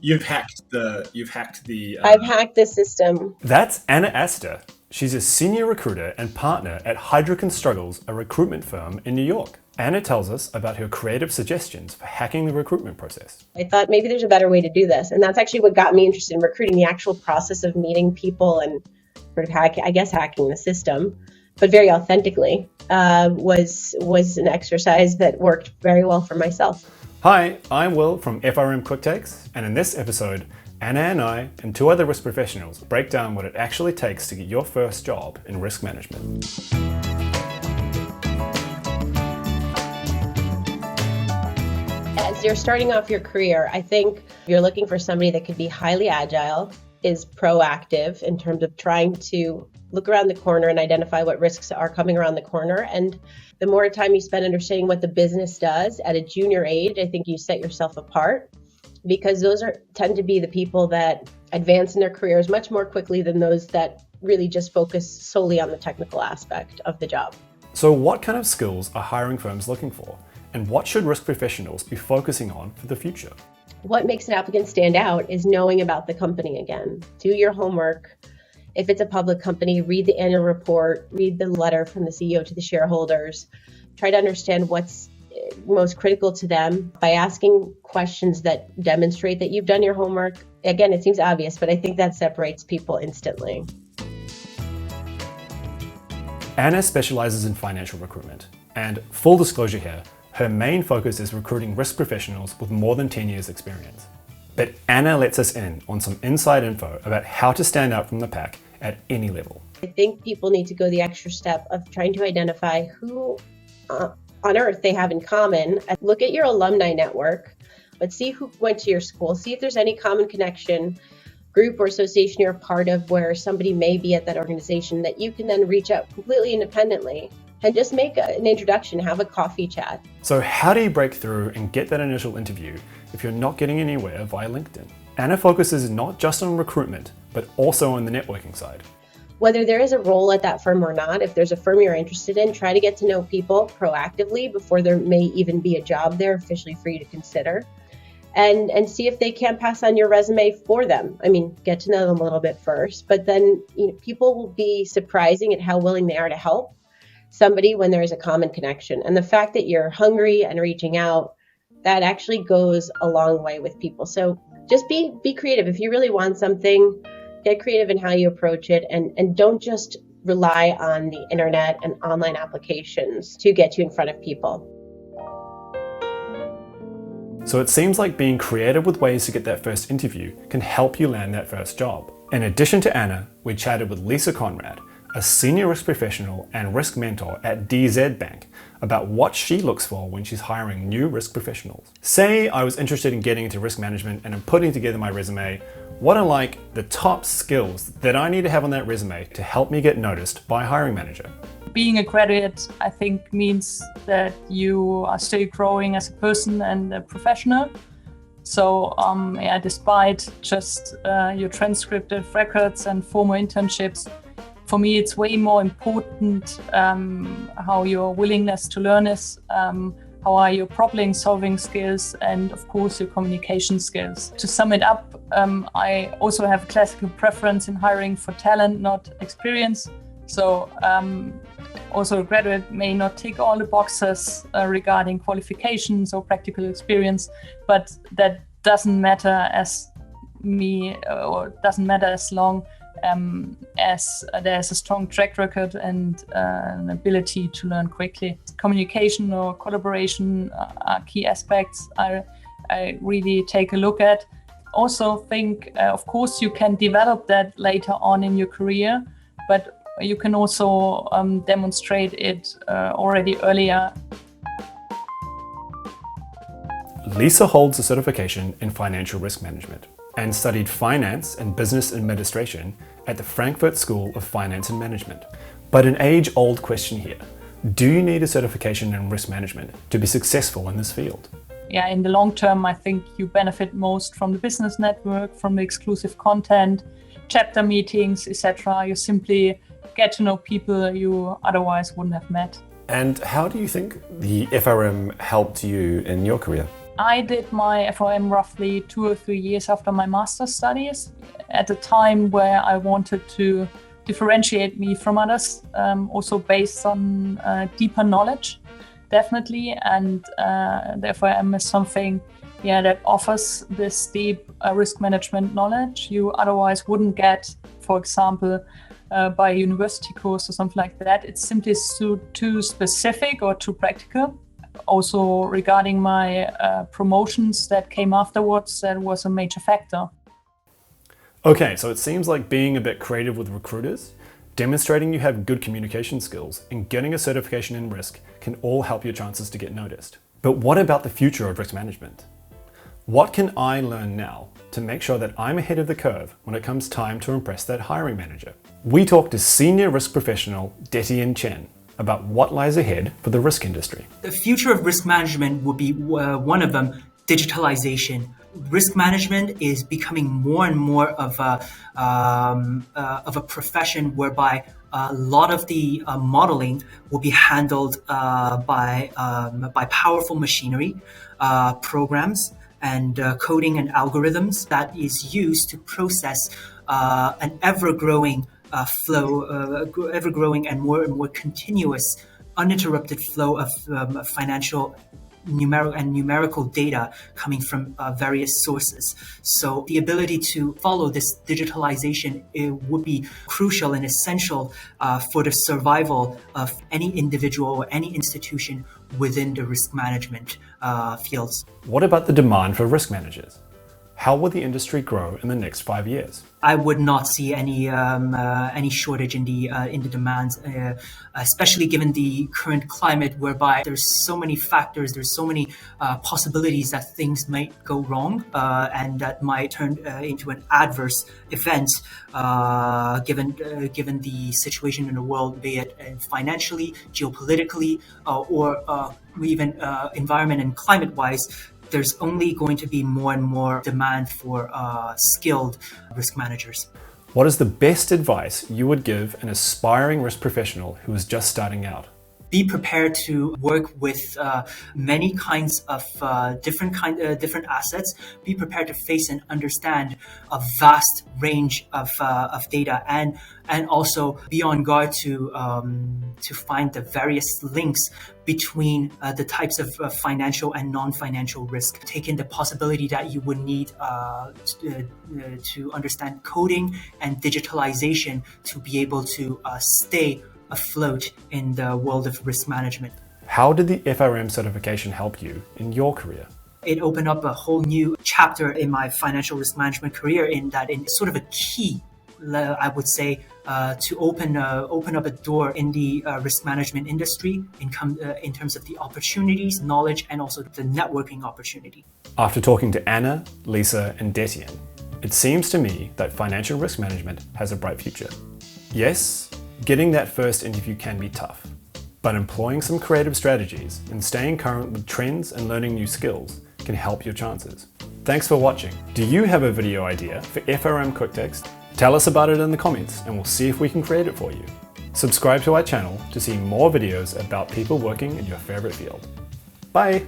I've hacked the system. That's Anna Astor. She's a senior recruiter and partner at Hydrogen Struggles, a recruitment firm in New York. Anna tells us about her creative suggestions for hacking the recruitment process. I thought maybe there's a better way to do this. And that's actually what got me interested in recruiting, the actual process of meeting people and sort of hacking the system, but very authentically, was an exercise that worked very well for myself. Hi, I'm Will from FRM Quick Takes, and in this episode, Anna and I and two other risk professionals break down what it actually takes to get your first job in risk management. As you're starting off your career, I think you're looking for somebody that could be highly agile, is proactive in terms of trying to look around the corner and identify what risks are coming around the corner. And the more time you spend understanding what the business does at a junior age, I think you set yourself apart, because those tend to be the people that advance in their careers much more quickly than those that really just focus solely on the technical aspect of the job. So what kind of skills are hiring firms looking for? And what should risk professionals be focusing on for the future? What makes an applicant stand out is knowing about the company again. Do your homework. If it's a public company, read the annual report, read the letter from the CEO to the shareholders. Try to understand what's most critical to them by asking questions that demonstrate that you've done your homework. Again, it seems obvious, but I think that separates people instantly. Anna specializes in financial recruitment, and full disclosure here, her main focus is recruiting risk professionals with more than 10 years experience. But Anna lets us in on some inside info about how to stand out from the pack at any level. I think people need to go the extra step of trying to identify who on earth they have in common. Look at your alumni network, but see who went to your school, see if there's any common connection, group or association you're a part of where somebody may be at that organization that you can then reach out completely independently and just make an introduction, have a coffee chat. So how do you break through and get that initial interview if you're not getting anywhere via LinkedIn? Anna focuses not just on recruitment, but also on the networking side. Whether there is a role at that firm or not, if there's a firm you're interested in, try to get to know people proactively before there may even be a job there officially for you to consider. And see if they can't pass on your resume for them. I mean, get to know them a little bit first, but then people will be surprising at how willing they are to help somebody when there is a common connection. And the fact that you're hungry and reaching out, that actually goes a long way with people. So just be creative. If you really want something, get creative in how you approach it, and don't just rely on the internet and online applications to get you in front of people. So it seems like being creative with ways to get that first interview can help you land that first job. In addition to Anna, we chatted with Lisa Conrad, a senior risk professional and risk mentor at DZ Bank, about what she looks for when she's hiring new risk professionals. Say I was interested in getting into risk management and I'm putting together my resume. What are like the top skills that I need to have on that resume to help me get noticed by a hiring manager? Being a graduate, I think, means that you are still growing as a person and a professional. So despite just your transcript of records and former internships, for me, it's way more important how your willingness to learn is, how are your problem-solving skills, and of course your communication skills. To sum it up, I also have a classical preference in hiring for talent, not experience. So also a graduate may not tick all the boxes regarding qualifications or practical experience, but that doesn't matter as long as there's a strong track record and an ability to learn quickly. Communication or collaboration are key aspects I really take a look at. Also think, of course, you can develop that later on in your career, but you can also demonstrate it already earlier. Lisa holds a certification in financial risk management and studied finance and business administration at the Frankfurt School of Finance and Management. But an age-old question here. Do you need a certification in risk management to be successful in this field? Yeah, in the long term, I think you benefit most from the business network, from the exclusive content, chapter meetings, etc. You simply get to know people you otherwise wouldn't have met. And how do you think the FRM helped you in your career? I did my FRM roughly 2 or 3 years after my master's studies, at a time where I wanted to differentiate me from others, also based on deeper knowledge, definitely. And the FRM is something that offers this deep risk management knowledge you otherwise wouldn't get, for example, by a university course or something like that. It's simply too specific or too practical. Also regarding my promotions that came afterwards, that was a major factor. Okay, so it seems like being a bit creative with recruiters, demonstrating you have good communication skills, and getting a certification in risk can all help your chances to get noticed. But what about the future of risk management? What can I learn now to make sure that I'm ahead of the curve when it comes time to impress that hiring manager? We talked to senior risk professional Tod Ginnis about what lies ahead for the risk industry. The future of risk management will be one of them, digitalization. Risk management is becoming more and more of a profession whereby a lot of the modeling will be handled by powerful machinery, programs, and coding and algorithms that is used to process an ever-growing ever-growing and more continuous, uninterrupted flow of financial numerical data coming from various sources. So the ability to follow this digitalization would be crucial and essential for the survival of any individual or any institution within the risk management fields. What about the demand for risk managers? How will the industry grow in the next 5 years? I would not see any shortage in the demands, especially given the current climate, whereby there's so many factors, there's so many possibilities that things might go wrong, and that might turn into an adverse event, given the situation in the world, be it financially, geopolitically, or even environment and climate-wise. There's only going to be more and more demand for skilled risk managers. What is the best advice you would give an aspiring risk professional who is just starting out? Be prepared to work with many kinds of different assets. Be prepared to face and understand a vast range of data, and also be on guard to find the various links between the types of financial and non-financial risk. Take in the possibility that you would need to understand coding and digitalization to be able to stay afloat in the world of risk management. How did the FRM certification help you in your career? It opened up a whole new chapter in my financial risk management career, in that it's sort of a key, I would say, to open up a door in the risk management industry in terms of the opportunities, knowledge, and also the networking opportunity. After talking to Anna, Lisa, and Tod, it seems to me that financial risk management has a bright future. Yes, getting that first interview can be tough, but employing some creative strategies and staying current with trends and learning new skills can help your chances. Thanks for watching. Do you have a video idea for FRM Quick Takes? Tell us about it in the comments and we'll see if we can create it for you. Subscribe to our channel to see more videos about people working in your favorite field. Bye!